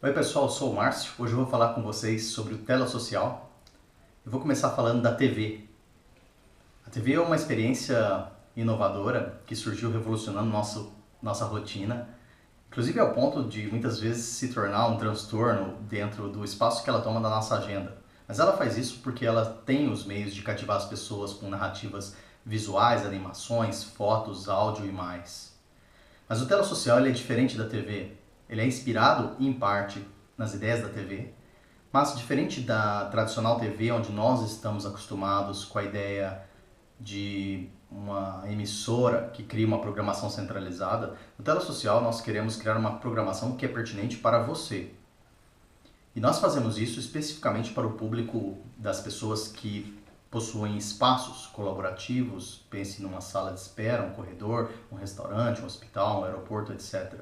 Oi pessoal, eu sou o Márcio. Hoje eu vou falar com vocês sobre o Tela Social. Eu vou começar falando da TV. A TV é uma experiência inovadora que surgiu revolucionando nossa rotina, inclusive ao ponto de muitas vezes se tornar um transtorno dentro do espaço que ela toma da nossa agenda. Mas ela faz isso porque ela tem os meios de cativar as pessoas com narrativas visuais, animações, fotos, áudio e mais. Mas o telesocial ele é diferente da TV. Ele é inspirado, em parte, nas ideias da TV, mas diferente da tradicional TV, onde nós estamos acostumados com a ideia de uma emissora que cria uma programação centralizada, no telesocial nós queremos criar uma programação que é pertinente para você. E nós fazemos isso especificamente para o público das pessoas que possuem espaços colaborativos, pense numa sala de espera, um corredor, um restaurante, um hospital, um aeroporto, etc.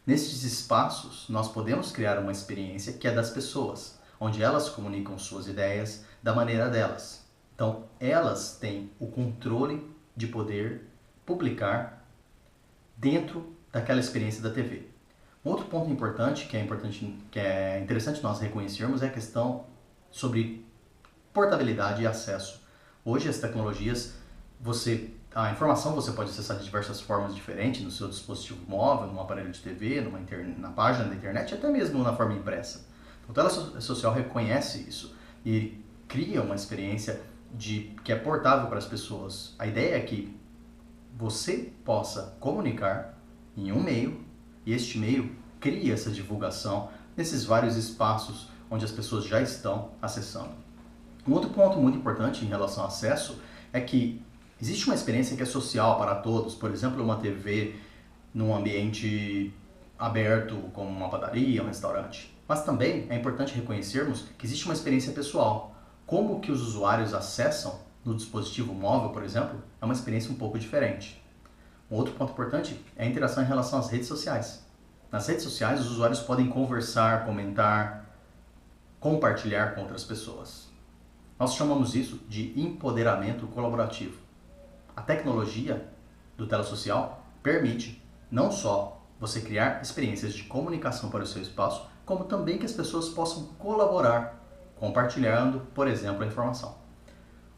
Nesses espaços, nós podemos criar uma experiência que é das pessoas, onde elas comunicam suas ideias da maneira delas. Então, elas têm o controle de poder publicar dentro daquela experiência da TV. Um outro ponto importante, que é interessante nós reconhecermos, é a questão sobre portabilidade e acesso. Hoje as tecnologias, a informação você pode acessar de diversas formas diferentes, no seu dispositivo móvel, num aparelho de TV, na página da internet, até mesmo na forma impressa. O telesocial reconhece isso e cria uma experiência que é portável para as pessoas. A ideia é que você possa comunicar em um meio e este meio cria essa divulgação nesses vários espaços onde as pessoas já estão acessando. Um outro ponto muito importante em relação ao acesso é que existe uma experiência que é social para todos, por exemplo, uma TV num ambiente aberto, como uma padaria, um restaurante. Mas também é importante reconhecermos que existe uma experiência pessoal. Como que os usuários acessam no dispositivo móvel, por exemplo, é uma experiência um pouco diferente. Um outro ponto importante é a interação em relação às redes sociais. Nas redes sociais, os usuários podem conversar, comentar, compartilhar com outras pessoas. Nós chamamos isso de empoderamento colaborativo. A tecnologia do telesocial permite não só você criar experiências de comunicação para o seu espaço, como também que as pessoas possam colaborar, compartilhando, por exemplo, a informação.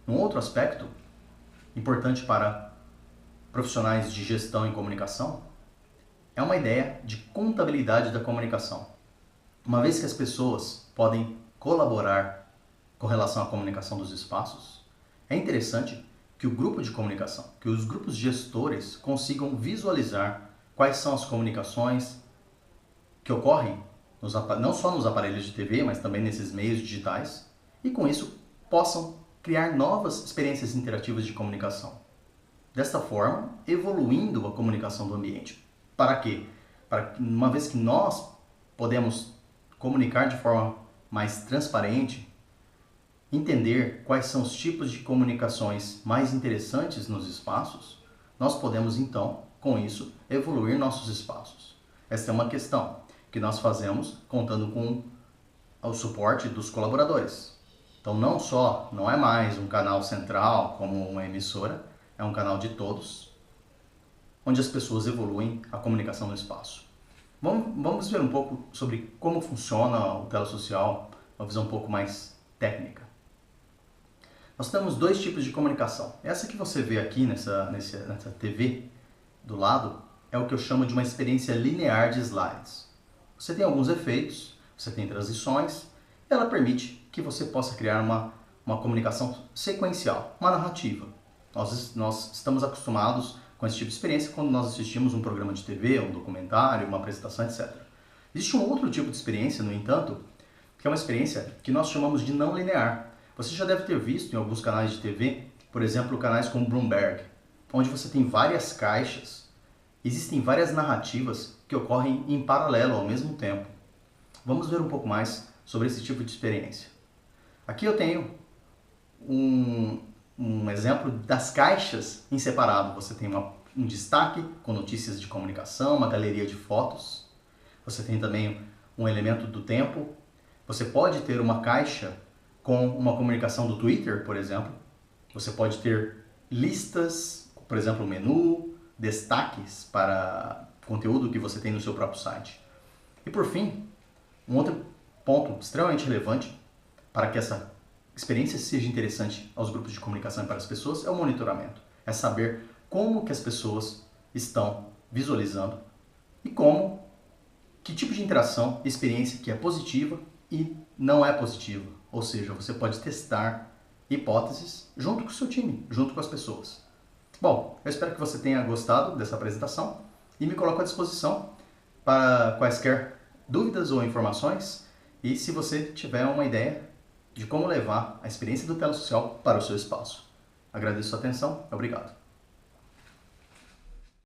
Um outro aspecto importante para profissionais de gestão e comunicação é uma ideia de contabilidade da comunicação. Uma vez que as pessoas podem colaborar com relação à comunicação dos espaços, é interessante que o grupo de comunicação, que os grupos gestores consigam visualizar quais são as comunicações que ocorrem não só nos aparelhos de TV, mas também nesses meios digitais, e com isso possam criar novas experiências interativas de comunicação. Desta forma, evoluindo a comunicação do ambiente. Para quê? Para que, uma vez que nós podemos comunicar de forma mais transparente, entender quais são os tipos de comunicações mais interessantes nos espaços, nós podemos então, com isso, evoluir nossos espaços. Esta é uma questão que nós fazemos contando com o suporte dos colaboradores. Então não é mais um canal central como uma emissora, é um canal de todos, onde as pessoas evoluem a comunicação no espaço. Vamos ver um pouco sobre como funciona o telesocial, uma visão um pouco mais técnica. Nós temos dois tipos de comunicação. Essa que você vê aqui nessa TV do lado é o que eu chamo de uma experiência linear de slides. Você tem alguns efeitos, você tem transições, ela permite que você possa criar uma comunicação sequencial, uma narrativa. Nós estamos acostumados com esse tipo de experiência quando nós assistimos um programa de TV, um documentário, uma apresentação, etc. Existe um outro tipo de experiência, no entanto, que é uma experiência que nós chamamos de não linear. Você já deve ter visto em alguns canais de TV, por exemplo, canais como Bloomberg, onde você tem várias caixas, existem várias narrativas que ocorrem em paralelo ao mesmo tempo. Vamos ver um pouco mais sobre esse tipo de experiência. Aqui eu tenho um exemplo das caixas em separado. Você tem um destaque com notícias de comunicação, uma galeria de fotos. Você tem também um elemento do tempo. Você pode ter uma caixa com uma comunicação do Twitter, por exemplo. Você pode ter listas, por exemplo, menu, destaques para conteúdo que você tem no seu próprio site. E por fim, Um outro ponto extremamente relevante para que essa experiência seja interessante aos grupos de comunicação e para as pessoas é o monitoramento. É saber como que as pessoas estão visualizando e que tipo de interação, experiência que é positiva e não é positiva. Ou seja, você pode testar hipóteses junto com o seu time, junto com as pessoas. Bom, eu espero que você tenha gostado dessa apresentação e me coloco à disposição para quaisquer dúvidas ou informações e se você tiver uma ideia de como levar a experiência do telesocial para o seu espaço. Agradeço a sua atenção, obrigado.